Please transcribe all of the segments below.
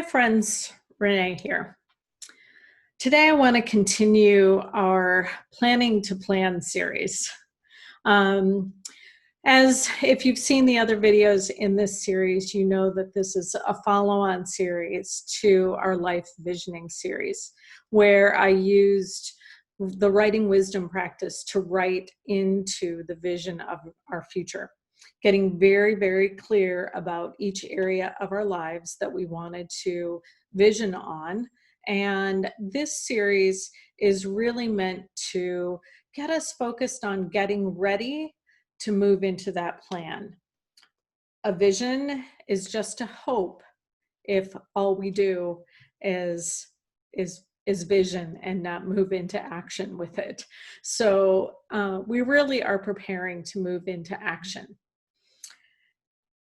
friends, Renee here. Today I want to continue our Planning to Plan series. As if you've seen the other videos in this series, you know that this is a follow-on series to our Life Visioning series, where I used the writing wisdom practice to write into the vision of our future, getting very, very clear about each area of our lives that we wanted to vision on. And this series is really meant to get us focused on getting ready to move into that plan. A vision is just a hope if all we do is vision and not move into action with it. So we really are preparing to move into action.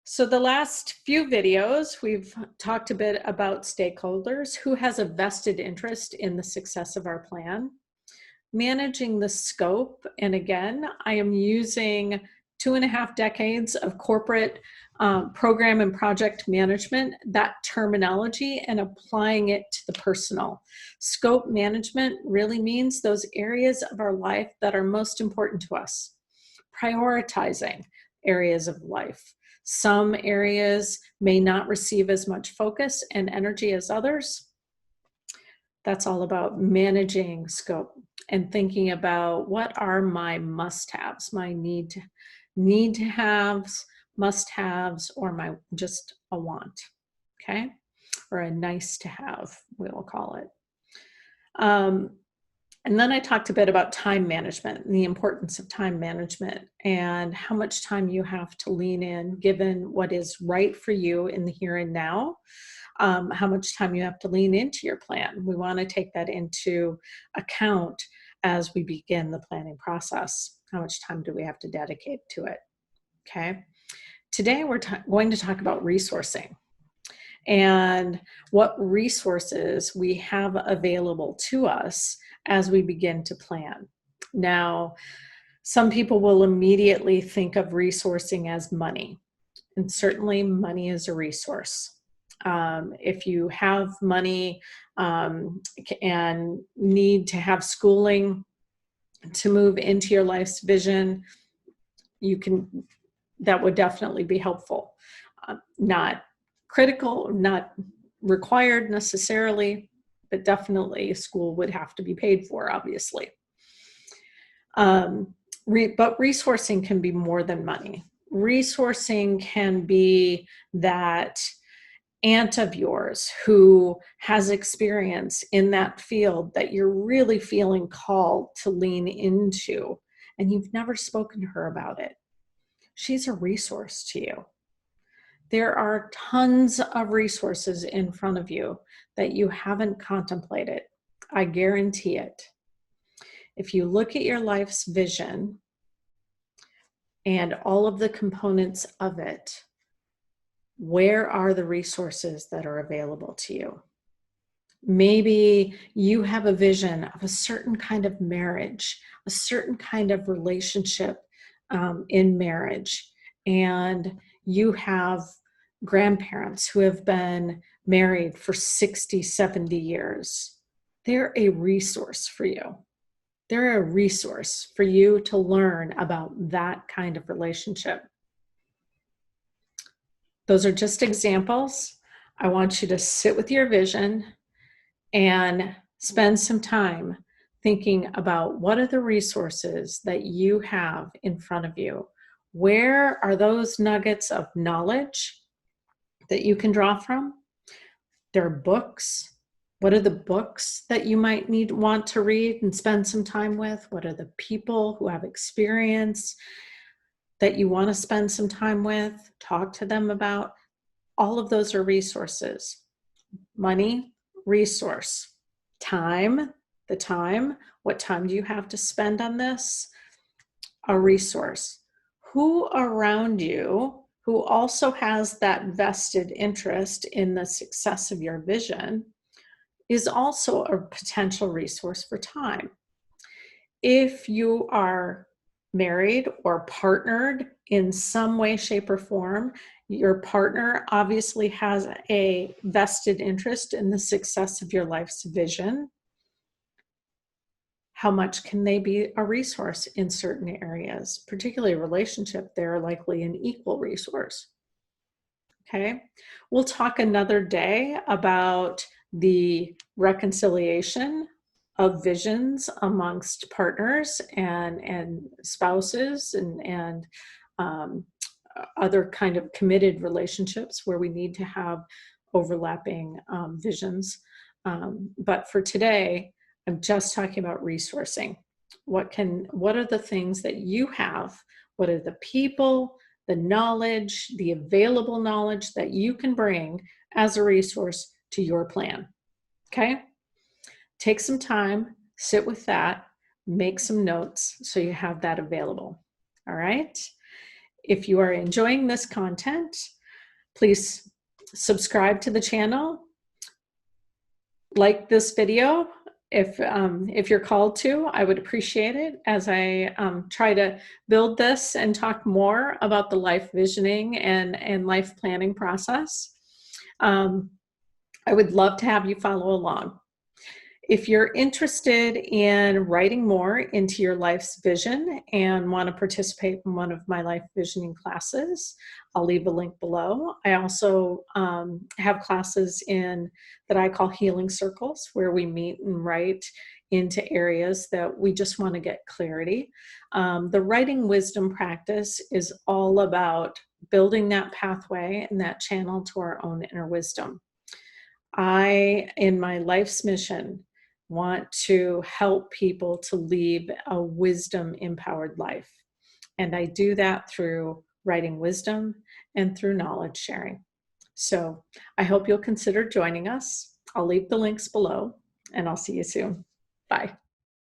So the last few videos, we've talked a bit about stakeholders, who has a vested interest in the success of our plan, managing the scope. And again, I am using 2.5 decades of corporate program and project management, that terminology, and applying it to the personal. Scope management really means those areas of our life that are most important to us, prioritizing areas of life. Some areas may not receive as much focus and energy as others. That's all about managing scope and thinking about what are my must-haves, my need-to-haves, must-haves, or my just a want, okay? Or a nice-to-have, we will call it. And then I talked a bit about time management and the importance of time management and how much time you have to lean in given what is right for you in the here and now, how much time you have to lean into your plan. We want to take that into account as we begin the planning process. How much time do we have to dedicate to it? Okay. Today we're going to talk about resourcing and what resources we have available to us as we begin to plan. Now, some people will immediately think of resourcing as money, and certainly money is a resource. If you have money and need to have schooling to move into your life's vision, that would definitely be helpful. Not critical, not required necessarily, but definitely school would have to be paid for, obviously. But resourcing can be more than money. Resourcing can be that aunt of yours who has experience in that field that you're really feeling called to lean into, and you've never spoken to her about it. She's a resource to you. There are tons of resources in front of you that you haven't contemplated. I guarantee it. If you look at your life's vision and all of the components of it, where are the resources that are available to you? Maybe you have a vision of a certain kind of marriage, a certain kind of relationship in marriage, and you have grandparents who have been married for 60, 70 years. They're a resource for you. They're a resource for you to learn about that kind of relationship. Those are just examples. I want you to sit with your vision and spend some time thinking about what are the resources that you have in front of you. Where are those nuggets of knowledge that you can draw from? There are books. What are the books that you might want to read and spend some time with? What are the people who have experience that you want to spend some time with, talk to them about? All of those are resources. Money, resource. Time, the time. What time do you have to spend on this? A resource. Who around you who also has that vested interest in the success of your vision is also a potential resource for time. If you are married or partnered in some way, shape, or form, your partner obviously has a vested interest in the success of your life's vision. How much can they be a resource in certain areas? Particularly a relationship, they're likely an equal resource. Okay, we'll talk another day about the reconciliation of visions amongst partners and spouses and um, other kind of committed relationships where we need to have overlapping visions. But for today, I'm just talking about resourcing. What are the things that you have? What are the people, the knowledge, the available knowledge that you can bring as a resource to your plan? Okay? Take some time, sit with that, make some notes so you have that available. All right? If you are enjoying this content, please subscribe to the channel, like this video if you're called to. I would appreciate it as I try to build this and talk more about the life visioning and life planning process. I would love to have you follow along. If you're interested in writing more into your life's vision and want to participate in one of my life visioning classes, I'll leave a link below. I also have classes that I call healing circles, where we meet and write into areas that we just want to get clarity. The writing wisdom practice is all about building that pathway and that channel to our own inner wisdom. I, in my life's mission, want to help people to lead a wisdom-empowered life. And I do that through writing wisdom and through knowledge sharing. So I hope you'll consider joining us. I'll leave the links below, and I'll see you soon. Bye.